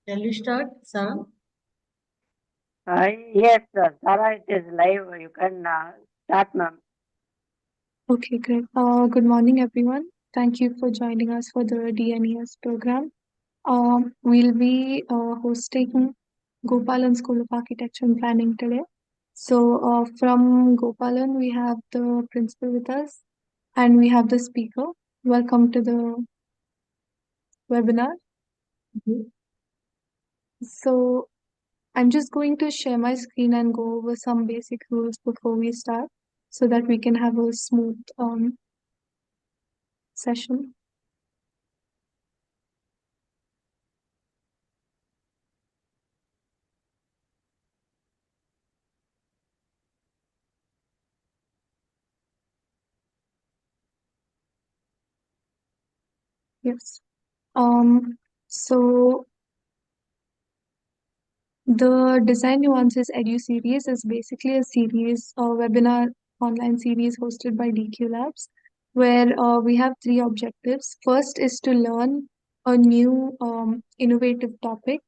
Shall we start, Sarah? Yes, Sarah, it is live. You can start, ma'am. Okay, great. Good morning, everyone. Thank you for joining us for the DNES program. We'll be hosting Gopalan School of Architecture and Planning today. So, from Gopalan, we have the principal with us and we have the speaker. Welcome to the webinar. So, I'm just going to share my screen and go over some basic rules before we start so that we can have a smooth session. Yes. So the Design Nuances Edu Series is basically a series, a webinar online series hosted by DQ Labs, where we have three objectives. First is to learn a new innovative topic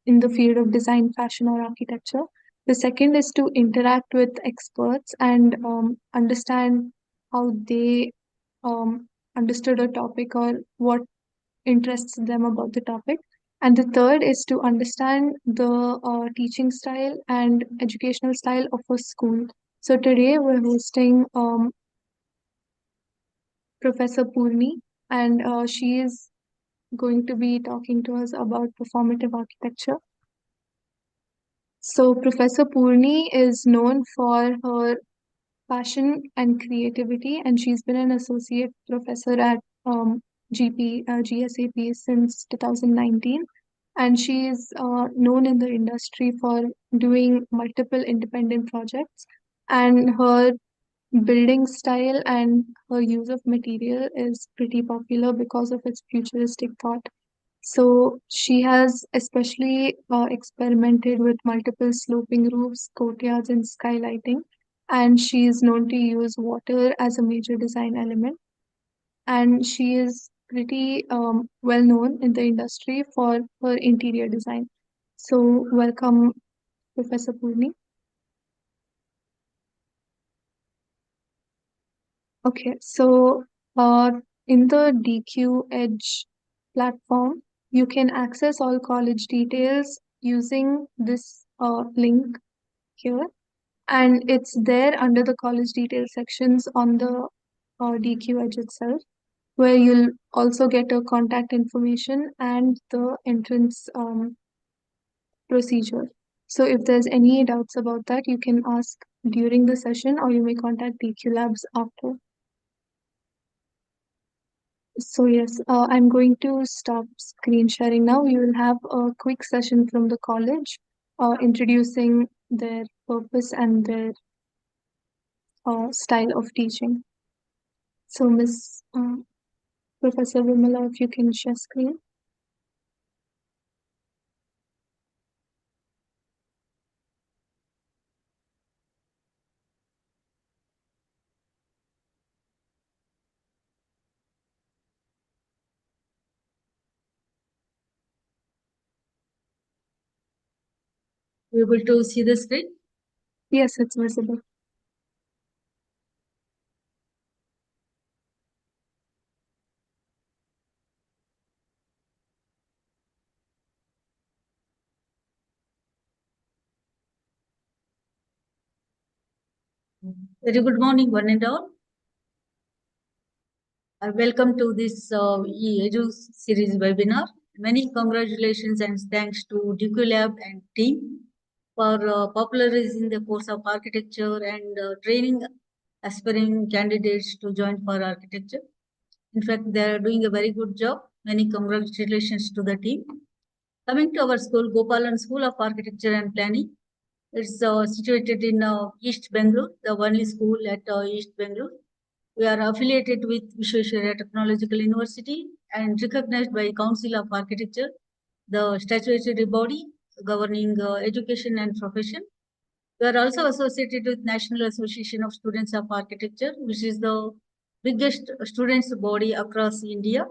in the field of design, fashion, or architecture. The second is to interact with experts and understand how they understood a topic or what interests them about the topic. And the third is to understand the teaching style and educational style of a school. So today we're hosting Professor Purni, and she is going to be talking to us about performative architecture. So Professor Purni is known for her passion and creativity, and she's been an associate professor at GSAP since 2019. And she is known in the industry for doing multiple independent projects. And her building style and her use of material is pretty popular because of its futuristic thought. So she has especially experimented with multiple sloping roofs, courtyards, and skylighting. And she is known to use water as a major design element. And she is pretty well known in the industry for her interior design. So welcome, Professor Purni. Okay, so in the DQ Edge platform, you can access all college details using this link here, and it's there under the college details sections on the DQ Edge itself, where you'll also get a contact information and the entrance procedure. So if there's any doubts about that, you can ask during the session or you may contact DQ Labs after. So yes, I'm going to stop screen sharing now. We will have a quick session from the college, introducing their purpose and their style of teaching. So Miss Professor Vimala, if you can share screen. You able to see the screen? Yes, it's visible. Very good morning, one and all. Welcome to this Edu Series webinar. Many congratulations and thanks to DQ Lab and team for popularizing the course of architecture and training aspiring candidates to join for architecture. In fact, they are doing a very good job. Many congratulations to the team. Coming to our school, Gopalan School of Architecture and Planning. It's situated in East Bangalore, the only school at East Bangalore. We are affiliated with Vishweshwaraya Technological University and recognized by Council of Architecture, the statutory body governing education and profession. We are also associated with National Association of Students of Architecture, which is the biggest students body across India.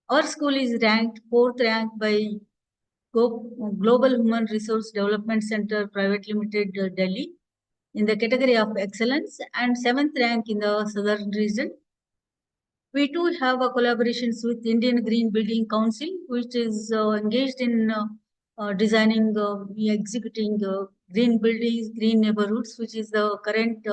Our school is ranked fourth rank by Global Human Resource Development Center Private Limited, Delhi, in the category of excellence, and 7th rank in the southern region. We too have a collaborations with Indian Green Building Council, which is engaged in designing, executing green buildings, green neighborhoods, which is the current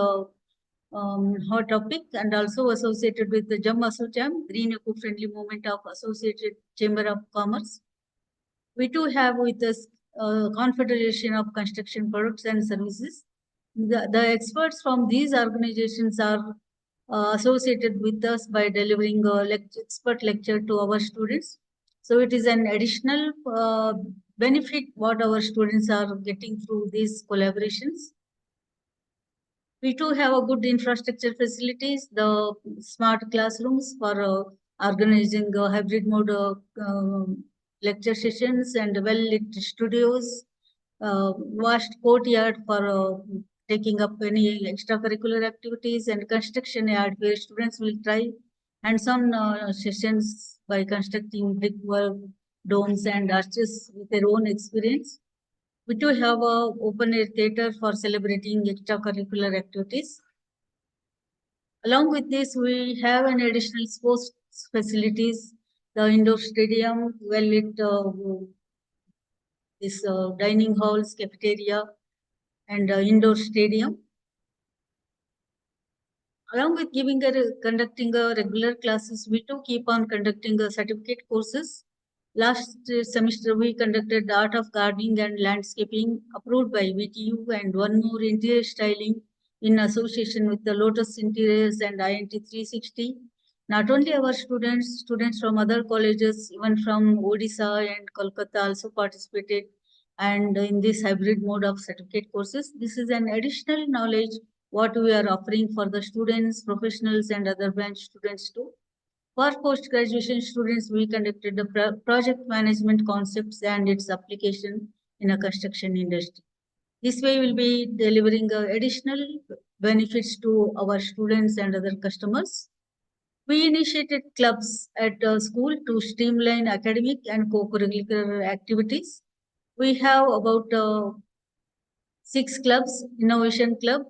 hot topic, and also associated with the JAM Associam, Green Eco-Friendly Movement of Associated Chamber of Commerce. We too have with us Confederation of Construction Products and Services. The experts from these organizations are associated with us by delivering a expert lecture to our students. So it is an additional benefit what our students are getting through these collaborations. We too have a good infrastructure facilities, the smart classrooms for organizing hybrid mode lecture sessions and well-lit studios, vast courtyard for taking up any extracurricular activities, and construction yard where students will try hands-on sessions by constructing brickwork, domes and arches with their own experience. We do have a open air theater for celebrating extracurricular activities. Along with this, we have an additional sports facilities, the indoor stadium, well-lit this dining halls, cafeteria, and indoor stadium. Along with conducting regular classes, we too keep on conducting certificate courses. Last semester, we conducted the Art of Gardening and Landscaping approved by VTU, and one more interior styling in association with the Lotus Interiors and INT 360. Not only our students from other colleges, even from Odisha and Kolkata also participated, and in this hybrid mode of certificate courses. This is an additional knowledge what we are offering for the students, professionals, and other branch students too. For post-graduation students, we conducted the project management concepts and its application in a construction industry. This way, we'll be delivering additional benefits to our students and other customers. We initiated clubs at school to streamline academic and co-curricular activities. We have about 6 clubs: Innovation Club,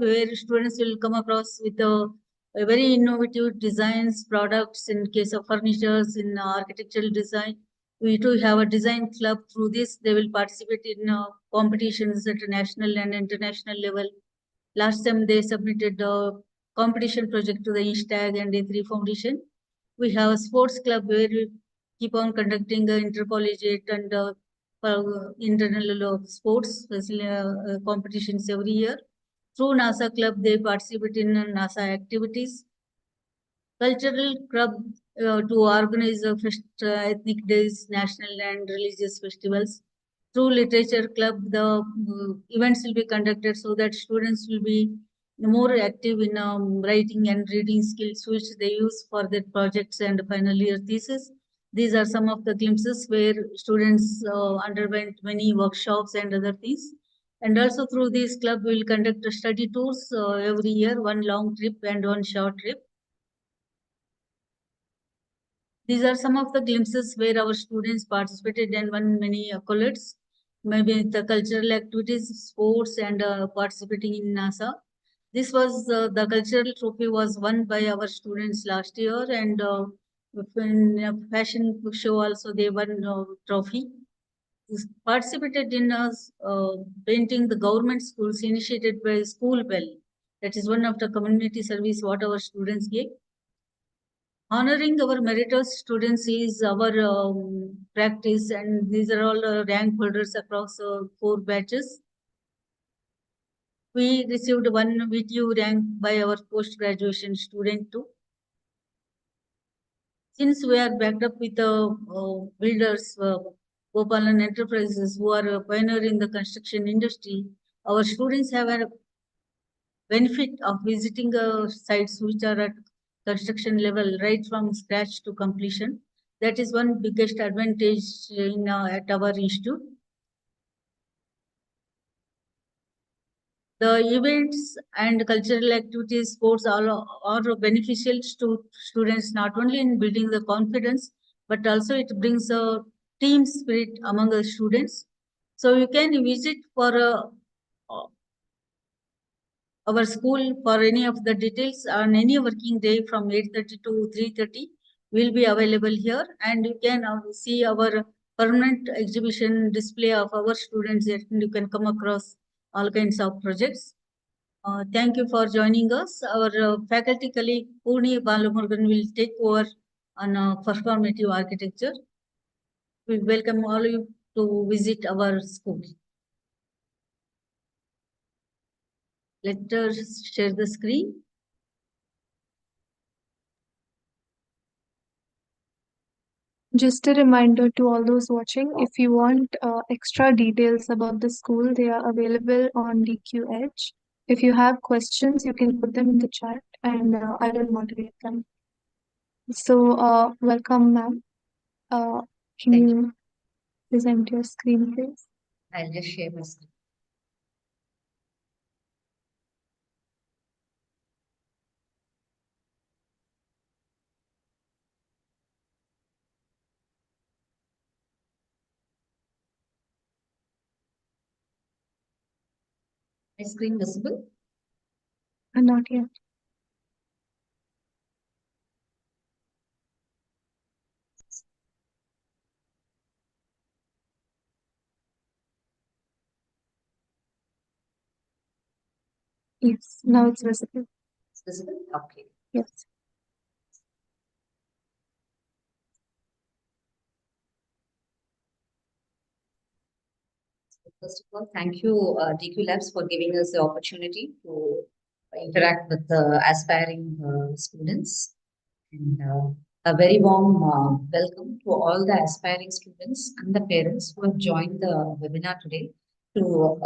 where students will come across with a very innovative designs, products in case of furnitures, in architectural design. We too have a design club. Through this, they will participate in competitions at a national and international level. Last time, they submitted the competition project to the Instag and A3 Foundation. We have a sports club where we keep on conducting intercollegiate and internal sports competitions every year. Through NASA Club, they participate in NASA activities. Cultural club to organize ethnic days, national and religious festivals. Through Literature Club, the events will be conducted so that students will be more active in writing and reading skills, which they use for their projects and final year thesis. These are some of the glimpses where students underwent many workshops and other things. And also through this club, we will conduct study tours every year, one long trip and one short trip. These are some of the glimpses where our students participated and won many accolades, maybe the cultural activities, sports, and participating in NASA. This was the cultural trophy was won by our students last year, and in a fashion show also they won trophy. Participated in painting the government schools initiated by School Bell. That is one of the community service what our students gave. Honoring our meritorious students is our practice, and these are all rank holders across 4 batches. We received one VTU rank by our post-graduation student too. Since we are backed up with builders, Gopalan enterprises who are a pioneer in the construction industry, our students have a benefit of visiting sites which are at construction level right from scratch to completion. That is one biggest advantage in at our institute. The events and cultural activities, sports are beneficial to students not only in building the confidence, but also it brings a team spirit among the students. So you can visit for our school for any of the details on any working day from 8:30 to 3:30 will be available here, and you can see our permanent exhibition display of our students, and you can come across all kinds of projects. Thank you for joining us. Our faculty colleague Purni Balamurgan will take over on performative architecture. We welcome all of you to visit our school. Let us share the screen. Just a reminder to all those watching, if you want extra details about the school, they are available on DQ Edge. If you have questions, you can put them in the chat and I will moderate them. So, welcome, ma'am. Can you present your screen, please? I'll just share my screen. My screen visible? Not yet. Yes, now it's visible. It's visible? Okay. Yes. First of all, thank you, DQ Labs, for giving us the opportunity to interact with the aspiring students. And a very warm welcome to all the aspiring students and the parents who have joined the webinar today to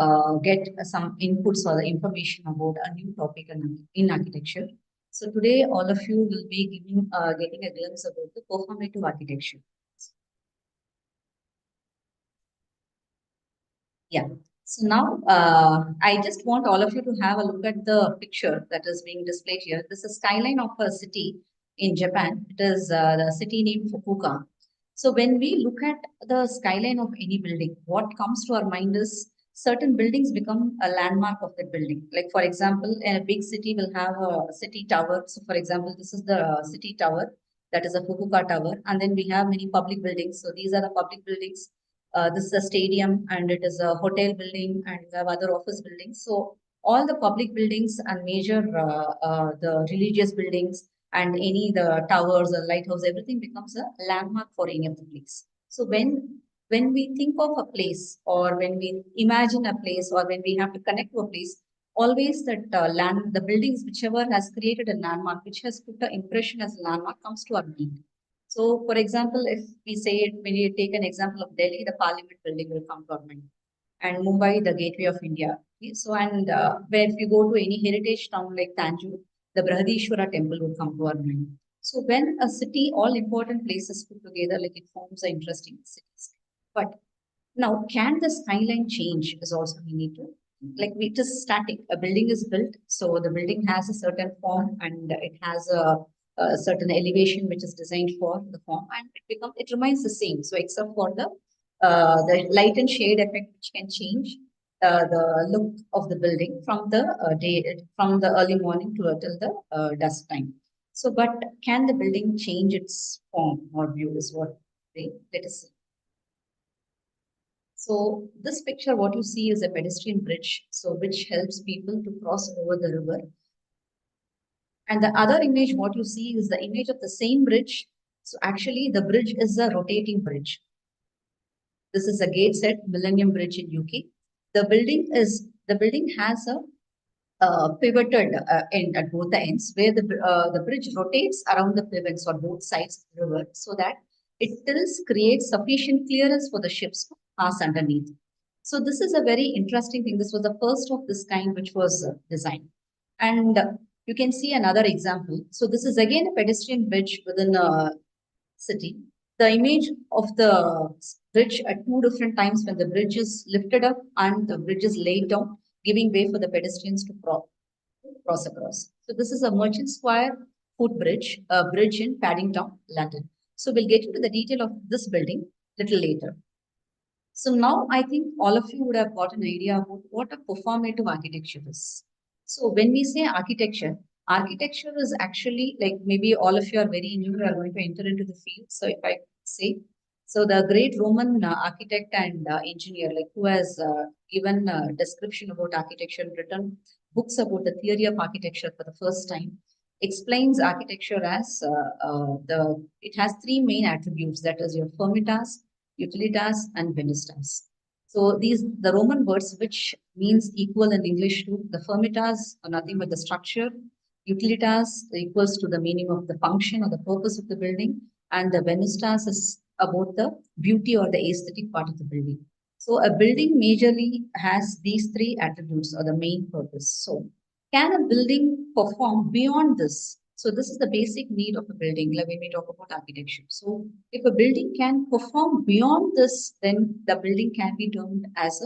get some inputs or the information about a new topic in architecture. So today, all of you will be getting a glimpse about the performative architecture. Yeah. So now I just want all of you to have a look at the picture that is being displayed here. This is a skyline of a city in Japan. It is the city named Fukuoka. So when we look at the skyline of any building, what comes to our mind is certain buildings become a landmark of that building. Like for example, in a big city will have a city tower. So for example, this is the city tower, that is a Fukuoka tower. And then we have many public buildings. So these are the public buildings. This is a stadium and it is a hotel building and we have other office buildings. So all the public buildings and major the religious buildings and any the towers or lighthouse, everything becomes a landmark for any of the place. So when we think of a place or when we imagine a place or when we have to connect to a place, always that the buildings, whichever has created a landmark, which has put the impression as a landmark, comes to our mind. So, for example, if we say it, when you take an example of Delhi, the Parliament building will come to our mind, and Mumbai, the Gateway of India. Okay? So, and where if you go to any heritage town like Tanjore, the Brihadishwara temple will come to our mind. So, when a city, all important places put together, like it forms an interesting city. But now, can the skyline change? Is also we need to like it is static. A building is built, so the building has a certain form and it has a certain elevation which is designed for the form, and it remains the same. So except for the light and shade effect, which can change the look of the building from the from the early morning to till the dusk time. So, but can the building change its form or view? Is what let us see. So this picture, what you see is a pedestrian bridge, so which helps people to cross over the river. And the other image, what you see is the image of the same bridge. So actually the bridge is a rotating bridge. This is a Gateshead Millennium Bridge in UK. The building has a pivoted end at both the ends where the bridge rotates around the pivots on both sides of the river so that it still creates sufficient clearance for the ships to pass underneath. So this is a very interesting thing. This was the first of this kind which was designed. And you can see another example. So this is again a pedestrian bridge within a city. The image of the bridge at two different times when the bridge is lifted up and the bridge is laid down. giving way for the pedestrians to cross across. So this is a Merchant Square footbridge, a bridge in Paddington, London. So we'll get into the detail of this building little later. So now I think all of you would have got an idea about what a performative architecture is. So when we say architecture, architecture is actually like maybe all of you are very new, are going to enter into the field. So if I say, so the great Roman architect and engineer, like who has given a description about architecture, written books about the theory of architecture for the first time, explains architecture as it has three main attributes, that is your formitas, utilitas, and venistas. So these the Roman words which means equal in English to the formitas are nothing but the structure, utilitas equals to the meaning of the function or the purpose of the building, and the venistas is about the beauty or the aesthetic part of the building. So a building majorly has these three attributes or the main purpose. So can a building perform beyond this? So this is the basic need of a building, like when we talk about architecture. So if a building can perform beyond this, then the building can be termed as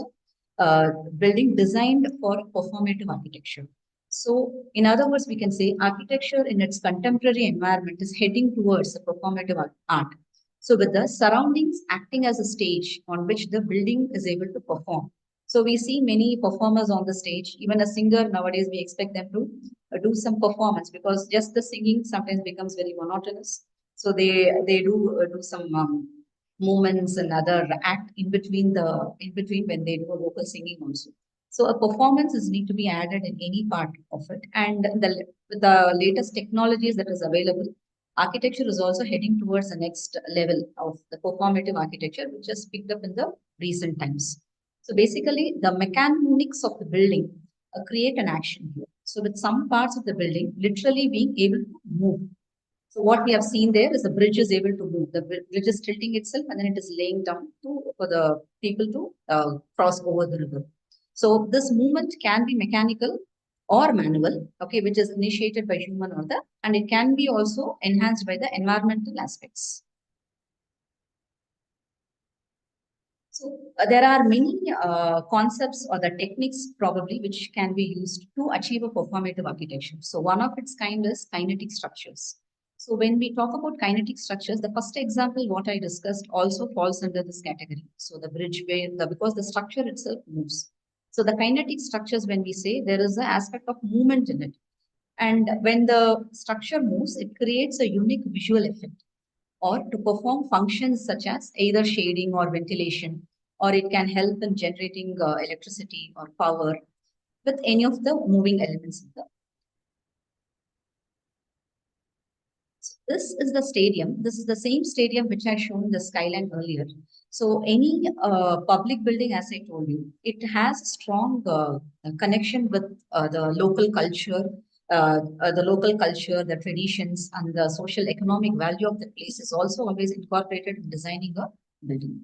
a building designed for performative architecture. So in other words, we can say architecture in its contemporary environment is heading towards a performative art. So with the surroundings acting as a stage on which the building is able to perform. So we see many performers on the stage. Even a singer nowadays, we expect them to do some performance because just the singing sometimes becomes very monotonous. So they do some movements and other act in between when they do a vocal singing also. So a performance is need to be added in any part of it, and the latest technologies that is available, architecture is also heading towards the next level of the performative architecture, which has picked up in the recent times. So basically, the mechanics of the building create an action here. So with some parts of the building literally being able to move. So what we have seen there is the bridge is able to move. The bridge is tilting itself and then it is laying down for the people to cross over the river. So this movement can be mechanical or manual, okay, which is initiated by human or and it can be also enhanced by the environmental aspects. So there are many concepts or the techniques probably which can be used to achieve a performative architecture. So one of its kind is kinetic structures. So when we talk about kinetic structures, the first example what I discussed also falls under this category. So the bridge because the structure itself moves. So the kinetic structures, when we say there is an aspect of movement in it. And when the structure moves, it creates a unique visual effect or to perform functions such as either shading or ventilation, or it can help in generating electricity or power with any of the moving elements in the. So this is the stadium. This is the same stadium which I shown the skyline earlier. So any public building, as I told you, it has strong connection with the local culture, the traditions, and the social economic value of the place is also always incorporated in designing a building.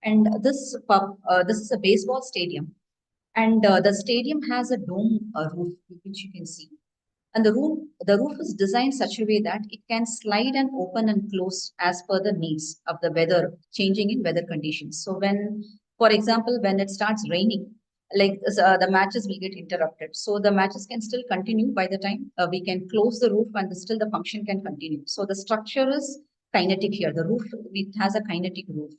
And this is a baseball stadium, and the stadium has a dome roof, which you can see. And the roof is designed such a way that it can slide and open and close as per the needs of the weather, changing in weather conditions. So when, for example, when it starts raining, like the matches will get interrupted. So the matches can still continue by the time we can close the roof and still the function can continue. So the structure is kinetic here. The roof, it has a kinetic roof.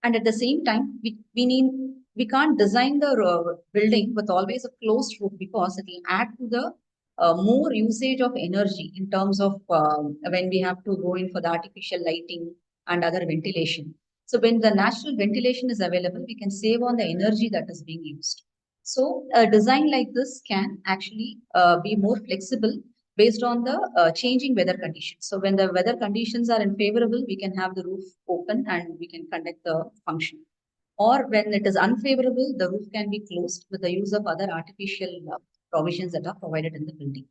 And at the same time, we can't design the building with always a closed roof because it will add to the more usage of energy in terms of when we have to go in for the artificial lighting and other ventilation. So when the natural ventilation is available, we can save on the energy that is being used. So a design like this can actually be more flexible based on the changing weather conditions. So when the weather conditions are unfavorable, we can have the roof open and we can conduct the function. Or when it is unfavorable, the roof can be closed with the use of other artificial provisions that are provided in the building.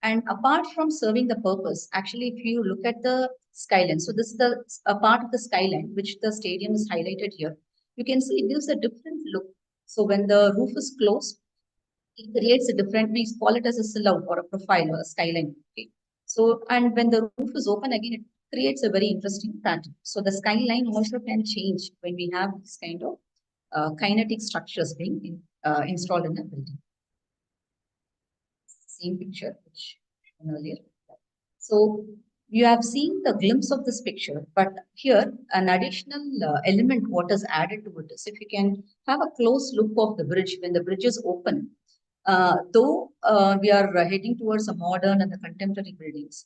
And apart from serving the purpose, actually, if you look at the skyline, so this is a part of the skyline, which the stadium is highlighted here. You can see it gives a different look. So when the roof is closed, it creates a different, we call it as a silhouette or a profile or a skyline. Okay? So, and when the roof is open again, it creates a very interesting pattern. So the skyline also can change when we have this kind of kinetic structures being installed in a building. same picture which shown earlier. So you have seen the glimpse of this picture, but here an additional element what is added to it is if you can have a close look of the bridge when the bridge is open. Though we are heading towards a modern and the contemporary buildings,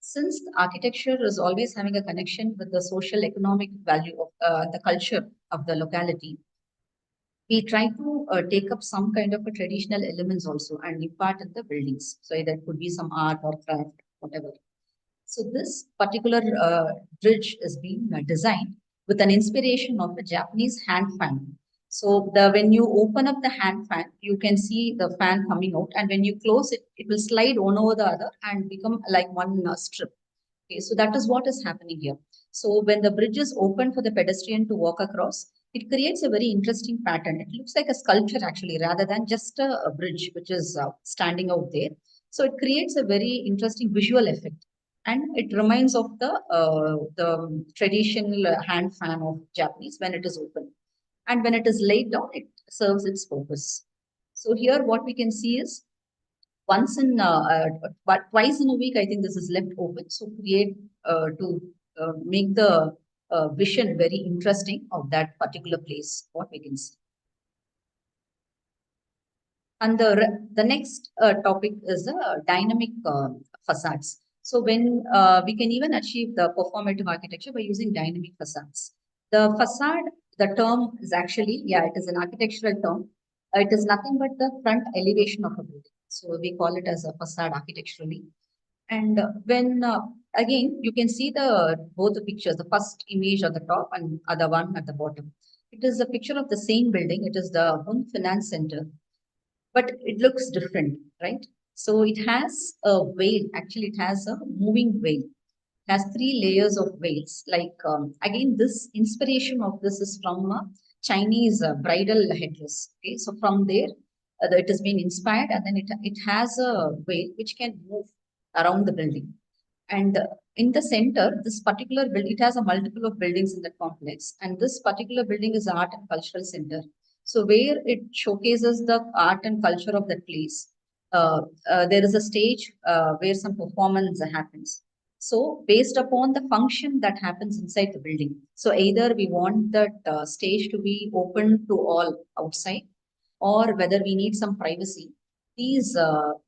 since the architecture is always having a connection with the social economic value of the culture of the locality, we try to take up some kind of a traditional elements also and impart in the buildings. So that could be some art or craft, whatever. So this particular bridge is being designed with an inspiration of a Japanese hand fan. So when you open up the hand fan, you can see the fan coming out, and when you close it, it will slide one over the other and become like one strip. Okay, so that is what is happening here. So when the bridge is open for the pedestrian to walk across, it creates a very interesting pattern. It looks like a sculpture actually, rather than just a bridge which is standing out there. So it creates a very interesting visual effect, and it reminds of the traditional hand fan of Japanese when it is open, and when it is laid down, it serves its purpose. So here, what we can see is once in but twice in a week, I think this is left open. So create to make the vision very interesting of that particular place. What we can see. And the next topic is dynamic facades. So when we can even achieve the performative architecture by using dynamic facades. The facade, the term is actually, yeah, it is an architectural term. It is nothing but the front elevation of a building. So we call it as a facade architecturally. And when again, you can see both the pictures, the first image at the top and other one at the bottom. It is a picture of the same building. It is the Home Finance Center, but it looks different, right? So it has a veil. Actually, it has a moving veil. It has 3 layers of veils. Like again, this inspiration of this is from a Chinese bridal headdress. Okay, so from there, it has been inspired, and then it has a veil which can move around the building. And in the center, this particular building, it has a multiple of buildings in the complex, and this particular building is art and cultural center. So where it showcases the art and culture of that place, there is a stage where some performance happens. So based upon the function that happens inside the building, so either we want that stage to be open to all outside, or whether we need some privacy. These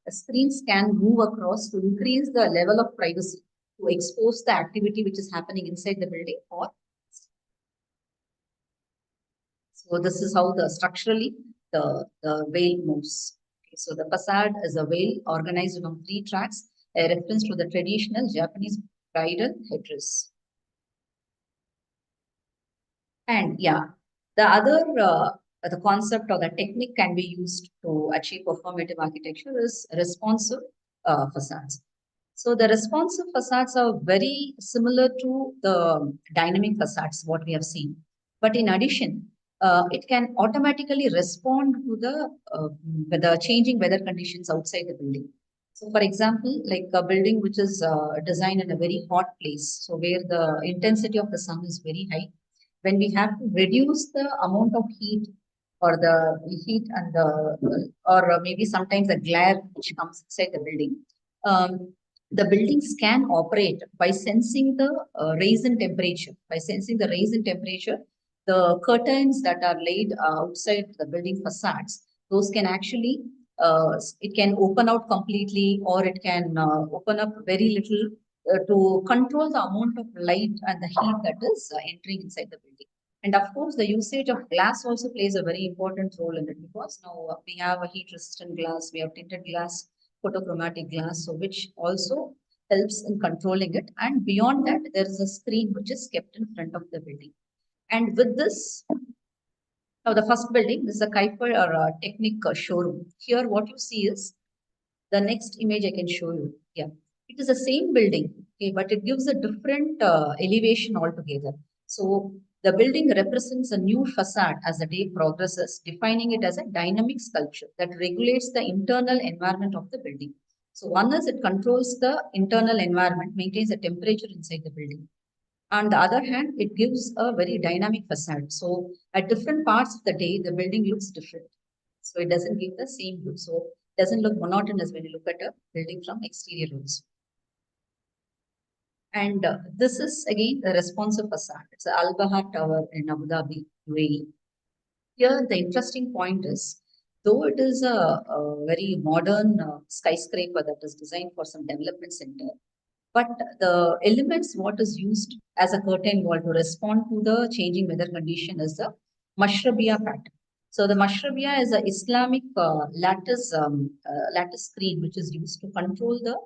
screens can move across to increase the level of privacy, to expose the activity which is happening inside the building. Or so this is how structurally the veil moves. Okay, so the facade is a veil organized on 3 tracks, a reference to the traditional Japanese bridal headdress. And yeah, the other the concept or the technique can be used to achieve performative architecture is responsive facades. So the responsive facades are very similar to the dynamic facades, what we have seen. But in addition, it can automatically respond to the changing weather conditions outside the building. So for example, like a building which is designed in a very hot place, so where the intensity of the sun is very high, when we have to reduce the amount of heat or the heat and or maybe sometimes the glare which comes inside the building, the buildings can operate by sensing the rise in temperature. By sensing the rise in temperature, the curtains that are laid outside the building facades, those can actually, it can open out completely, or it can open up very little to control the amount of light and the heat that is entering inside the building. And of course, the usage of glass also plays a very important role in it, because now we have a heat resistant glass, we have tinted glass, photochromatic glass, so which also helps in controlling it. And beyond that, there is a screen which is kept in front of the building. And with this, now the first building, this is a Kuiper or a Technic showroom. Here, what you see is the next image I can show you. Yeah, it is the same building, okay, but it gives a different elevation altogether. So the building represents a new facade as the day progresses, defining it as a dynamic sculpture that regulates the internal environment of the building. So one is it controls the internal environment, maintains the temperature inside the building. On the other hand, it gives a very dynamic facade. So at different parts of the day, the building looks different. So it doesn't give the same look. So Doesn't look monotonous when you look at a building from exterior also. And this is again a responsive facade. It's the Al Bahar Tower in Abu Dhabi, UAE. Here, the interesting point is, though it is a very modern skyscraper that is designed for some development center, but the elements what is used as a curtain wall to respond to the changing weather condition is the Mashrabiya pattern. So the Mashrabiya is a Islamic lattice screen which is used to control the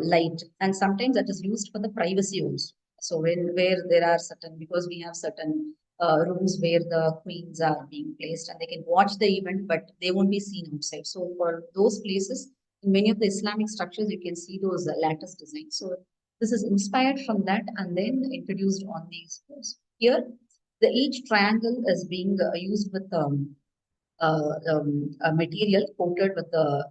light, and sometimes that is used for the privacy also. So where there are certain, because we have certain rooms where the queens are being placed and they can watch the event, but they won't be seen outside. So for those places, in many of the Islamic structures, you can see those lattice designs. So this is inspired from that and then introduced on these floors. Here, each triangle is being used with a material coated with the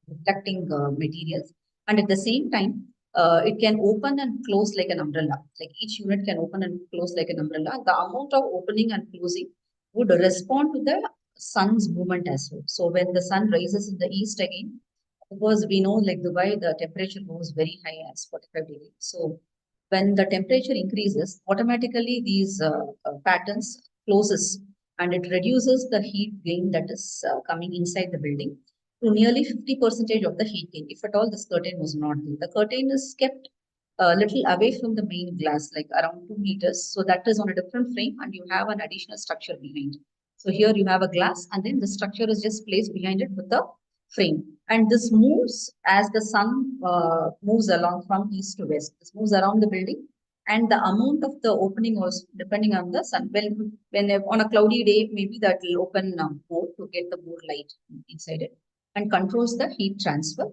reflecting materials, and at the same time, it can open and close like an umbrella. Like each unit can open and close like an umbrella. The amount of opening and closing would respond to the sun's movement as well. So when the sun rises in the east again, because we know like Dubai, the temperature goes very high as 45 degrees. So when the temperature increases, automatically these patterns closes and it reduces the heat gain that is coming inside the building to nearly 50% of the heat gain. If at all this curtain was not there, the curtain is kept a little away from the main glass, like around 2 meters. So that is on a different frame and you have an additional structure behind. So here you have a glass and then the structure is just placed behind it with the frame. And this moves as the sun moves along from east to west. This moves around the building and the amount of the opening also depending on the sun. When on a cloudy day, maybe that will open more to get the more light inside it and controls the heat transfer.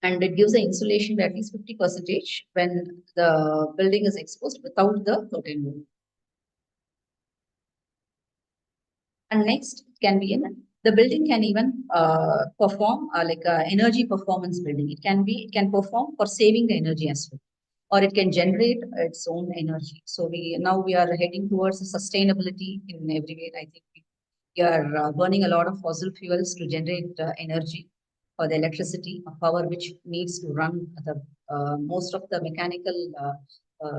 And it gives the insulation by at least 50% when the building is exposed without the curtain wall. And next can be the building can even perform like energy performance building. It can perform for saving the energy as well, or it can generate its own energy. So we are heading towards sustainability in every way. I think we are burning a lot of fossil fuels to generate energy or the electricity power which needs to run the most of the mechanical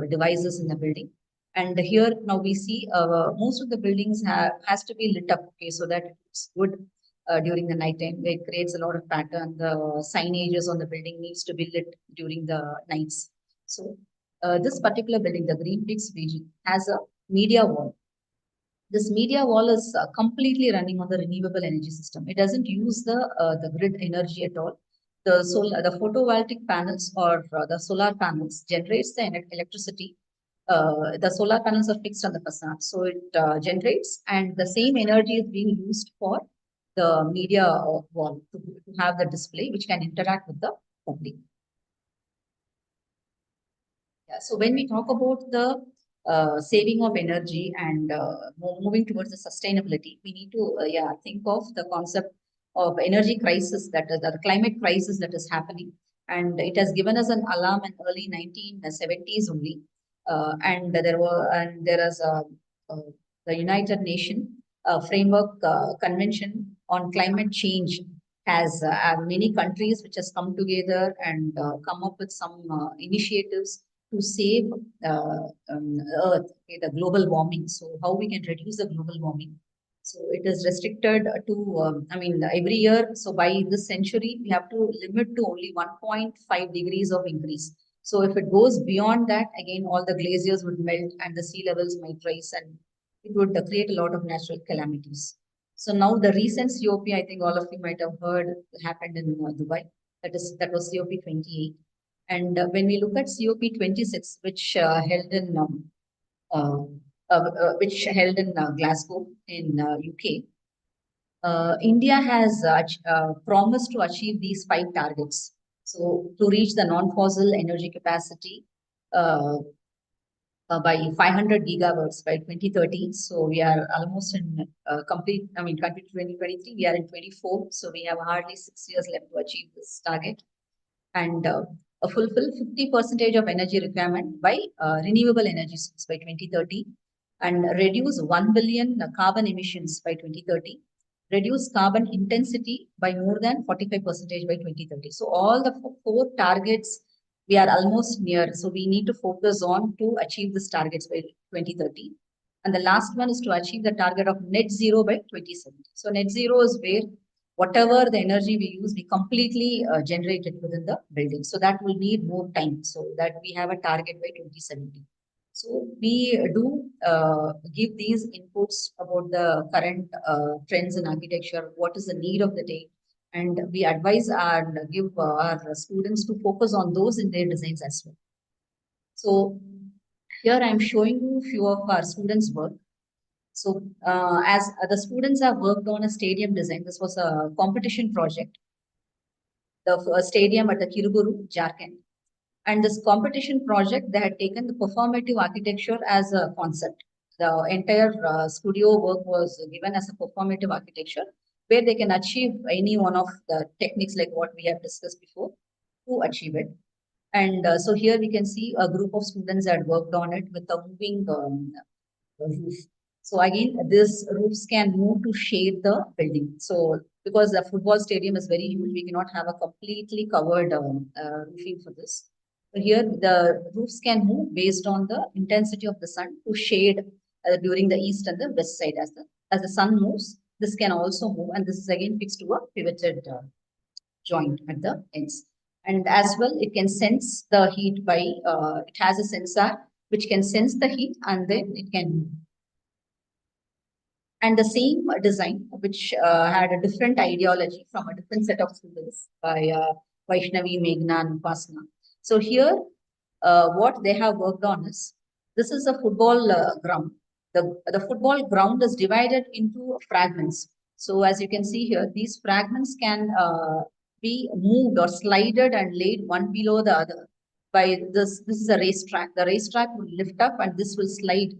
devices in the building. And here now we see most of the buildings has to be lit up, okay, so that it's good during the night time. It creates a lot of pattern. The signages on the building needs to be lit during the nights. So this particular building, the Green Peaks region, has a media wall. This media wall is completely running on the renewable energy system. It doesn't use the grid energy at all. The photovoltaic panels or the solar panels generates the electricity. The solar panels are fixed on the facade, so it generates, and the same energy is being used for the media wall to have the display, which can interact with the public. Yeah, so when we talk about the saving of energy and moving towards the sustainability, we need to think of the concept of energy crisis, that is the climate crisis that is happening, and it has given us an alarm in early 1970s only, and there is the United Nations framework convention on climate change has many countries which has come together and come up with some initiatives to save Earth, okay, the global warming. So how we can reduce the global warming? So it is restricted to, every year. So by this century, we have to limit to only 1.5 degrees of increase. So if it goes beyond that, again, all the glaciers would melt and the sea levels might rise, and it would create a lot of natural calamities. So now the recent COP, I think all of you might have heard, happened in Dubai. That was COP 28. And when we look at COP 26, which held in Glasgow in UK, India has promised to achieve these 5 targets. So to reach the non-fossil energy capacity by 500 gigawatts by 2030. So we are almost in complete, country 2023, we are in 24. So we have hardly 6 years left to achieve this target. And fulfill 50% of energy requirement by renewable energy source by 2030, and reduce 1 billion carbon emissions by 2030, reduce carbon intensity by more than 45% by 2030. So all the four targets we are almost near. So we need to focus on to achieve these targets by 2030. And the last one is to achieve the target of net zero by 2070. So net zero is where whatever the energy we use, we completely generate it within the building. So that will need more time. So that we have a target by 2070. So we do give these inputs about the current trends in architecture, what is the need of the day, and we advise and give our students to focus on those in their designs as well. So here I'm showing you a few of our students' work. So as the students have worked on a stadium design, this was a competition project, the stadium at the Kiruguru, Jharkhand. And this competition project, they had taken the performative architecture as a concept. The entire studio work was given as a performative architecture, where they can achieve any one of the techniques like what we have discussed before to achieve it. And so here we can see a group of students had worked on it with a moving roof. So again, this roofs can move to shade the building. So because the football stadium is very huge, we cannot have a completely covered roofing for this. So here, the roofs can move based on the intensity of the sun to shade during the east and the west side. As the sun moves, this can also move, and this is again fixed to a pivoted joint at the ends. And as well, it can sense the heat by it has a sensor which can sense the heat, and then it can move. And the same design, which had a different ideology from a different set of students by Vaishnavi, Meghna, and Upasana. So here, what they have worked on is, this is a football ground. The football ground is divided into fragments. So as you can see here, these fragments can be moved or slided and laid one below the other. By this is a racetrack. The racetrack will lift up and this will slide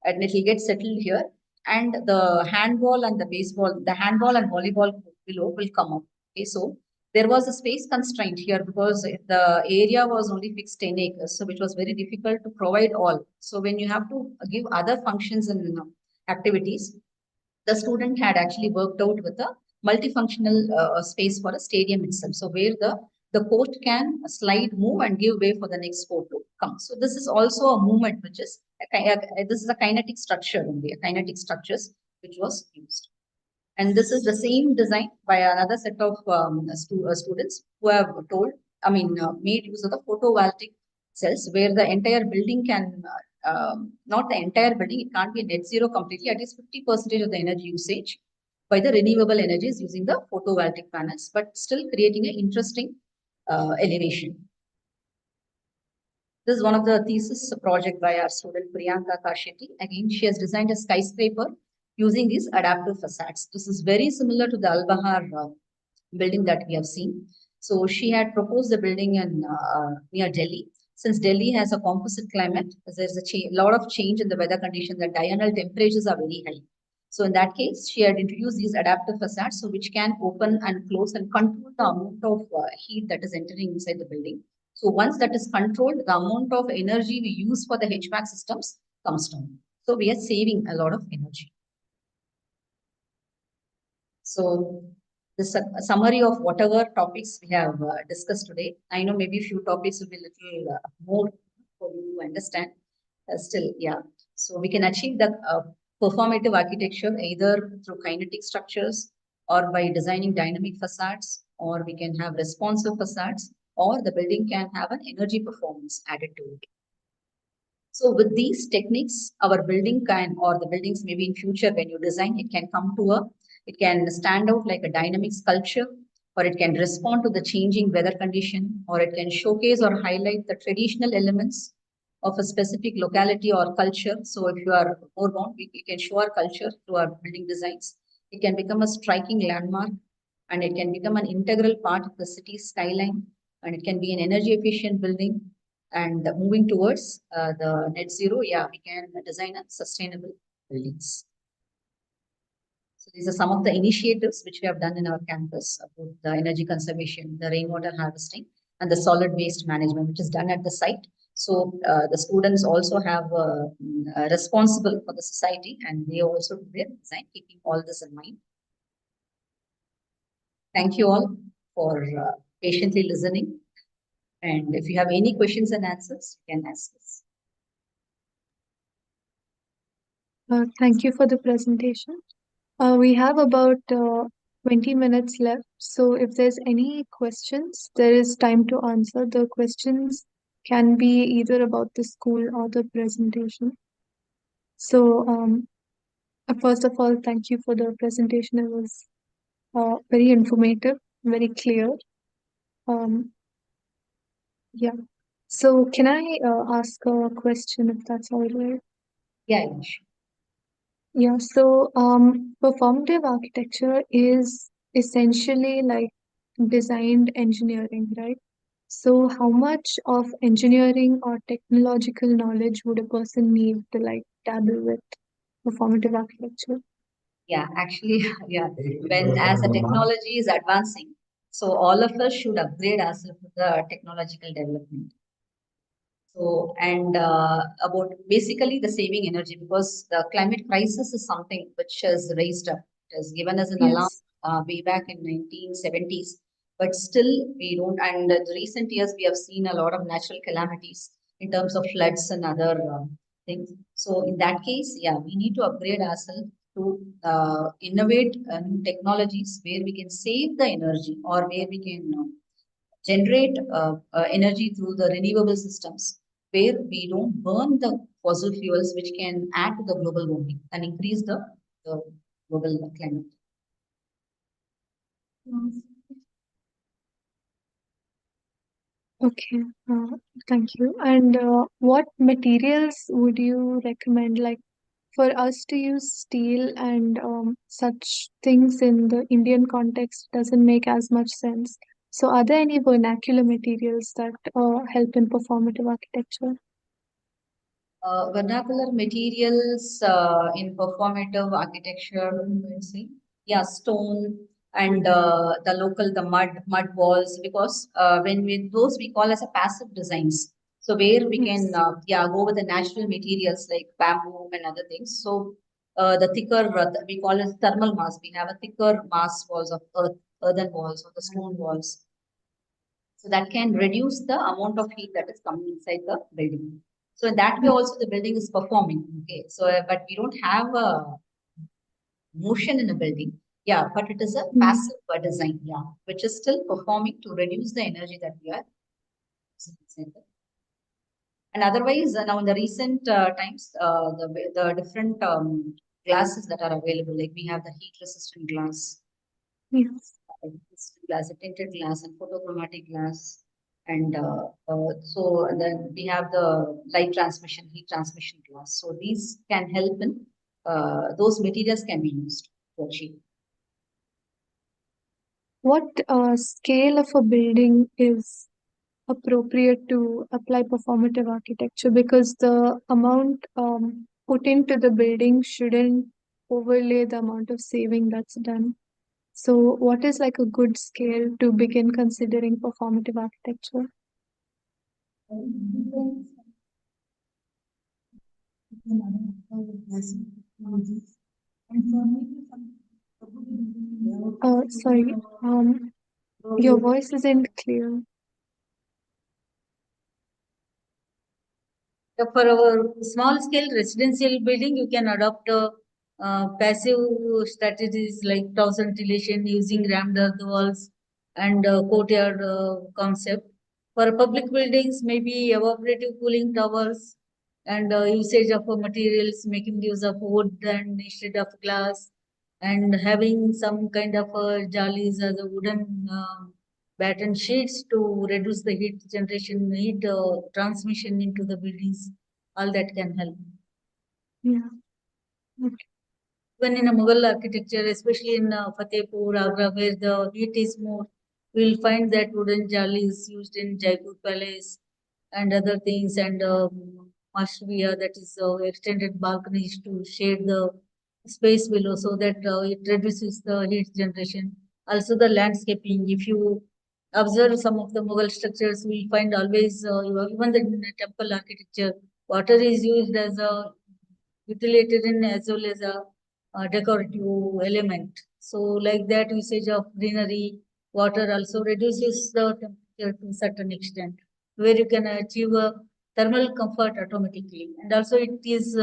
and it will get settled here. And the handball and the baseball, the handball and volleyball below will come up. Okay, so there was a space constraint here because the area was only fixed 10 acres, so which was very difficult to provide all. So when you have to give other functions and activities, the student had actually worked out with a multifunctional space for a stadium itself. So where the court can slide, move, and give way for the next court to come. So this is also a movement, which is this is a kinetic structure only, a kinetic structures which was used. And this is the same design by another set of students who have made use of the photovoltaic cells, where the entire building can, not the entire building, it can't be net zero completely, at least 50% of the energy usage by the renewable energies using the photovoltaic panels, but still creating an interesting elevation. This is one of the thesis project by our student Priyanka Kashyati. Again, she has designed a skyscraper using these adaptive facades. This is very similar to the Al Bahar building that we have seen. So she had proposed the building in near Delhi. Since Delhi has a composite climate, there's a lot of change in the weather conditions. The diurnal temperatures are very high. So in that case, she had introduced these adaptive facades, so which can open and close and control the amount of heat that is entering inside the building. So once that is controlled, the amount of energy we use for the HVAC systems comes down. So we are saving a lot of energy. So this is a summary of whatever topics we have discussed today. I know maybe a few topics will be a little more for you to understand. Still, yeah. So we can achieve the performative architecture either through kinetic structures or by designing dynamic facades, or we can have responsive facades, or the building can have an energy performance added to it. So with these techniques, our building can, or the buildings maybe in future when you design, it can come to it can stand out like a dynamic sculpture, or it can respond to the changing weather condition, or it can showcase or highlight the traditional elements of a specific locality or culture. So if you are more bound, we can show our culture through our building designs. It can become a striking landmark, and it can become an integral part of the city's skyline, and it can be an energy efficient building. And moving towards the net zero, yeah, we can design a sustainable buildings. So these are some of the initiatives which we have done in our campus about the energy conservation, the rainwater harvesting, and the solid waste management, which is done at the site. So the students also have responsible for the society, and they also do their design, keeping all this in mind. Thank you all for patiently listening. And if you have any questions and answers, you can ask us. Thank you for the presentation. We have about 20 minutes left. So if there's any questions, there is time to answer. The questions can be either about the school or the presentation. So first of all, thank you for the presentation. It was very informative, very clear. Yeah. So can I ask a question if that's all right? Yeah, yeah, sure. Yeah, so performative architecture is essentially like designed engineering, right? So how much of engineering or technological knowledge would a person need to like dabble with performative architecture? Yeah, actually, yeah. When as the technology is advancing, so all of us should upgrade ourselves with the technological development. So, and about basically the saving energy, because the climate crisis is something which has raised up. It has given us an alarm Yes. way back in 1970s, but still we don't. And in the recent years, we have seen a lot of natural calamities in terms of floods and other things. So, in that case, yeah, we need to upgrade ourselves to innovate new technologies where we can save the energy or where we can generate energy through the renewable systems where we don't burn the fossil fuels which can add to the global warming and increase the global climate. Okay, thank you. And what materials would you recommend, like for us to use steel and such things in the Indian context doesn't make as much sense. So, are there any vernacular materials that help in performative architecture? Vernacular materials in performative architecture, let's see. Yeah, stone and the mud walls, because when we those we call as a passive designs. So where we can Yes. yeah, go with the natural materials like bamboo and other things. So the thicker we call it thermal mass. We have a thicker mass walls of earthen walls or the stone walls. So that can reduce the amount of heat that is coming inside the building. So in that way also the building is performing. Okay. So but we don't have a motion in a building. Yeah, but it is a Mm. passive design, yeah, which is still performing to reduce the energy that we are using inside the. And otherwise, now in the recent times, the different glasses that are available, like we have the heat resistant glass, Yes. glass, a tinted glass, and photochromatic glass. And so then we have the light transmission, heat transmission glass. So these can help in those materials can be used to achieve. What scale of a building is appropriate to apply performative architecture? Because the amount put into the building shouldn't overlay the amount of saving that's done. So, what is like a good scale to begin considering performative architecture? Sorry, your voice isn't clear. For our small scale residential building, you can adopt passive strategies like tower ventilation using rammed earth walls and courtyard concept. For public buildings, maybe evaporative cooling towers and usage of materials, making use of wood and instead of glass, and having some kind of jollies as a wooden batten sheets to reduce the heat generation, heat transmission into the buildings. All that can help. Yeah. Even in a Mughal architecture, especially in Fatehpur, Agra, where the heat is more, we'll find that wooden jali is used in Jaipur Palace and other things, and Mashviya, that is extended balconies to shade the space below so that it reduces the heat generation. Also, the landscaping. If you observe some of the Mughal structures, we'll find always, even the temple architecture, water is used as a utilitarian as well as a decorative element. So like that usage of greenery, water also reduces the temperature to a certain extent, where you can achieve a thermal comfort automatically. And also it gives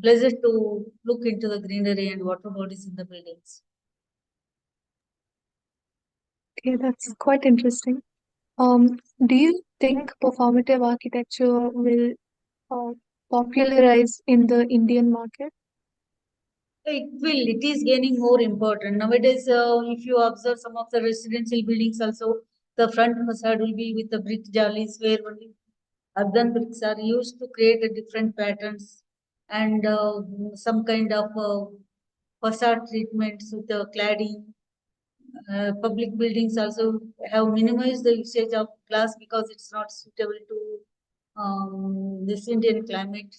pleasure to look into the greenery and water bodies in the buildings. Okay, that's quite interesting. Do you think performative architecture will popularize in the Indian market? It will. It is gaining more important nowadays. If you observe some of the residential buildings, also the front facade will be with the brick jalis, where only earthen bricks are used to create a different patterns and some kind of facade treatments with the cladding. Public buildings also have minimized the usage of glass because it's not suitable to this Indian climate.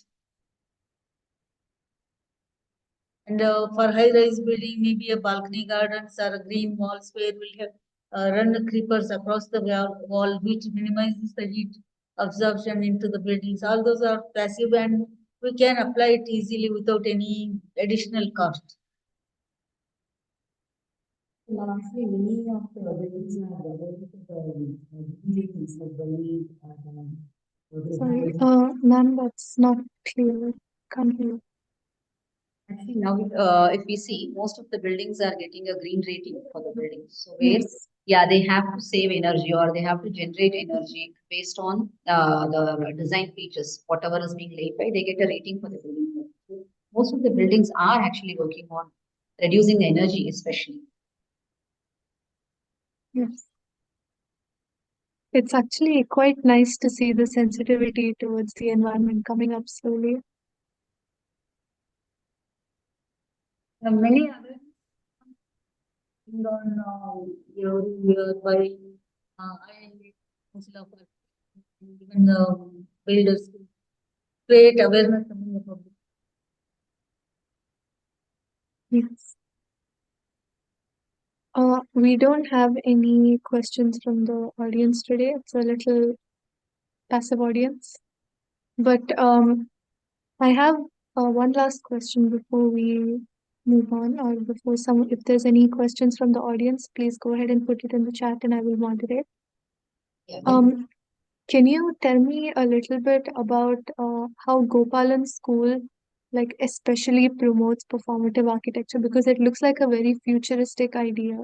And for high-rise building, maybe a balcony gardens or a green walls where we'll have run the creepers across the wall, which minimizes the heat absorption into the buildings. All those are passive and we can apply it easily without any additional cost. Lastly, many of the buildings are developed buildings like Sorry, ma'am, that's not clear. Can't hear. actually, now, if we see, most of the buildings are getting a green rating for the buildings. So where, Yes. yeah, they have to save energy or they have to generate energy based on the design features. Whatever is being laid by, they get a rating for the building. So most of the buildings are actually working on reducing the energy, especially. Yes. It's actually quite nice to see the sensitivity towards the environment coming up slowly. Many other things on every year by I Council of Architects and even the builders to create awareness among the public. Yes. We don't have any questions from the audience today. It's a little passive audience. But I have one last question before we move on, or before if there's any questions from the audience, please go ahead and put it in the chat and I will moderate. Yeah. Can you tell me a little bit about how Gopalan School, like, especially promotes performative architecture? Because it looks like a very futuristic idea.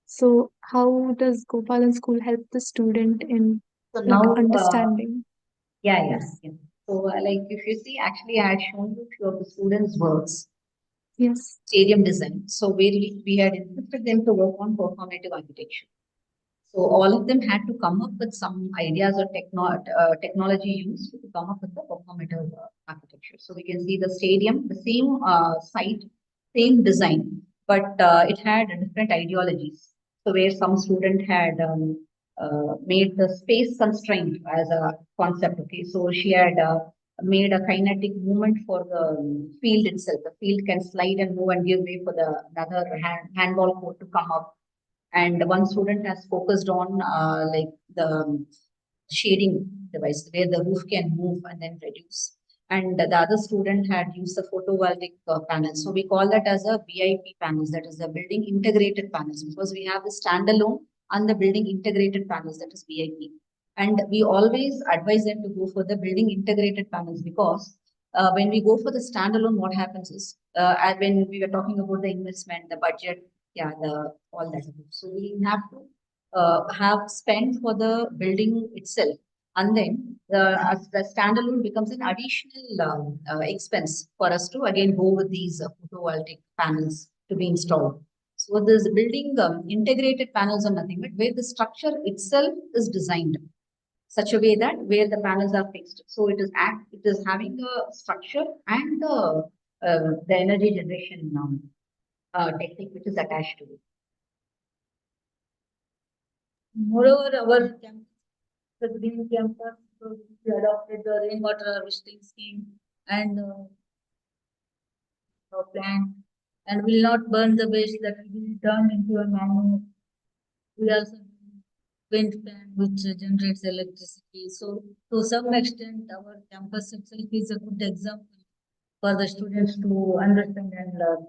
So, how does Gopalan School help the student in So like now, understanding? yeah. So, like if you see, actually, I had shown you few of the students' works, Yes. stadium design. So where we had insisted them to work on performative architecture. So all of them had to come up with some ideas or technology used to come up with the performative architecture. So we can see the stadium, the same site, same design, but it had different ideologies. So where some student had made the space constraint as a concept. Okay, so she had made a kinetic movement for the field itself. The field can slide and move and give way for the another handball court to come up. And one student has focused on like the shading device where the roof can move and then reduce. And the other student had used the photovoltaic panels. So we call that as a BIP panels, that is the building integrated panels, because we have the standalone and the building integrated panels, that is BIP. And we always advise them to go for the building integrated panels because when we go for the standalone, what happens is when we were talking about the investment, the budget, yeah, the all that. So we have to have spent for the building itself, and then as the standalone becomes an additional expense for us to again go with these photovoltaic panels to be installed. So this building integrated panels are nothing but where the structure itself is designed such a way that where the panels are fixed. So it is having a structure and the energy generation technique which is attached to it. Moreover, our campus, the green campus, so we adopted the rainwater harvesting scheme and plant and will not burn the waste that will be turned into a manure. We also do wind fan which generates electricity. So to some extent, our campus itself is a good example for the students to understand and learn.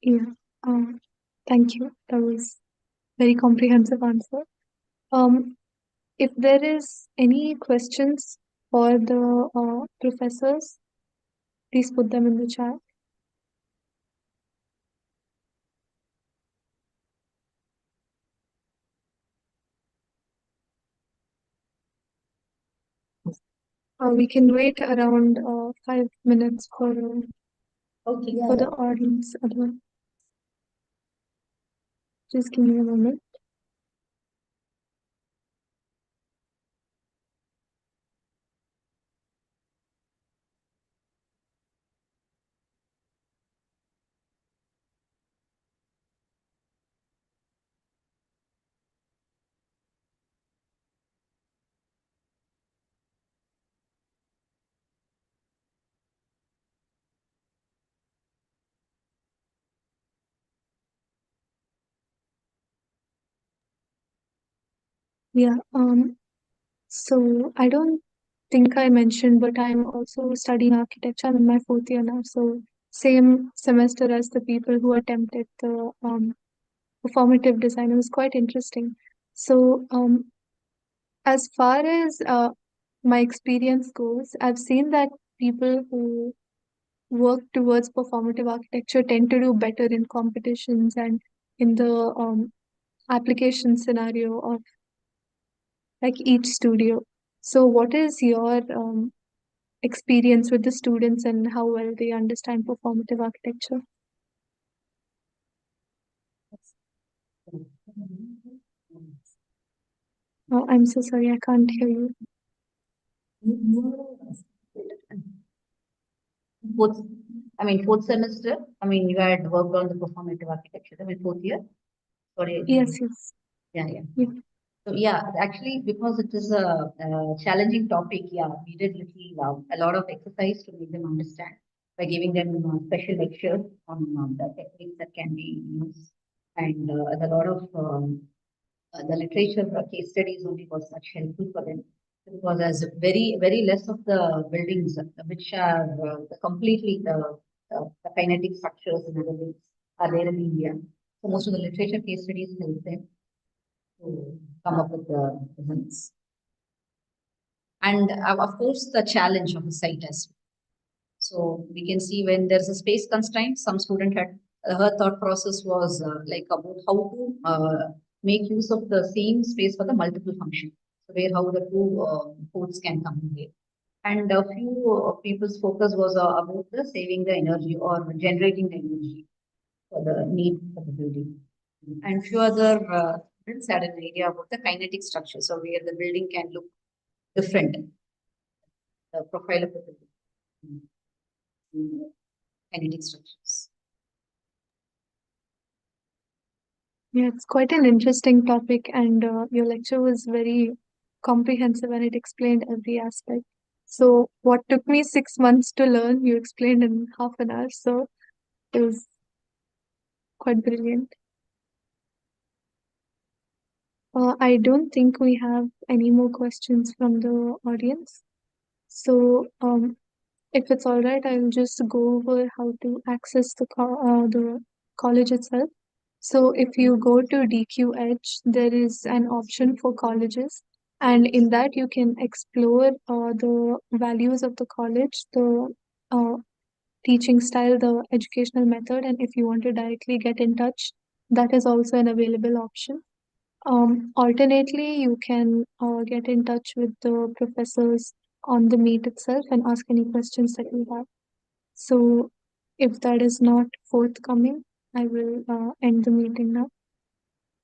Yeah. Thank you. That was very comprehensive answer. If there is any questions for the professors, please put them in the chat. We can wait around 5 minutes for Okay. for the audience. Just give me a moment. Yeah. So I don't think I mentioned, but I'm also studying architecture. I'm in my 4th year now, so same semester as the people who attempted the performative design. It was quite interesting. So as far as my experience goes, I've seen that people who work towards performative architecture tend to do better in competitions and in the application scenario of like each studio. So what is your experience with the students and how well they understand performative architecture? Oh, I'm so sorry, I can't hear you. Fourth semester. You had worked on the performative architecture. 4th year. Sorry. Yes, yes. Yeah. Yeah. So yeah, actually, because it is a, challenging topic, yeah, we did a lot of exercise to make them understand by giving them special lectures on the techniques that can be used, and a lot of the literature case studies only was much helpful for them because as very less of the buildings which are completely the kinetic structures and other things are there in India. So most of the literature case studies help them to come up with the results. And of course, the challenge of the site as well. So we can see when there's a space constraint, some student had her thought process was like about how to make use of the same space for the multiple function. So where how the two ports can come in there. And a few people's focus was about the saving the energy or generating the energy for the need for the building. And few other students had an idea about the kinetic structure, so where the building can look different, the profile of the building, kinetic structures. Yeah, it's quite an interesting topic, and your lecture was very comprehensive and it explained every aspect. So, what took me 6 months to learn, you explained in half an hour. So, it was quite brilliant. I don't think we have any more questions from the audience. So, if it's all right, I'll just go over how to access the college itself. So if you go to DQ Edge, there is an option for colleges, and in that you can explore the values of the college, the uh, teaching style, the educational method, and if you want to directly get in touch, that is also an available option. Alternately, you can get in touch with the professors on the meet itself and ask any questions that you have. So if that is not forthcoming, I will end the meeting now.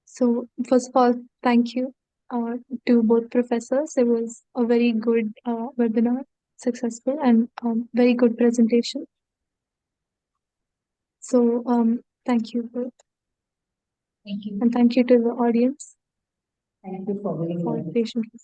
So first of all, thank you to both professors. It was a very good webinar, successful and very good presentation. So thank you both. Thank you. And thank you to the audience Thank you for giving for me. patiently.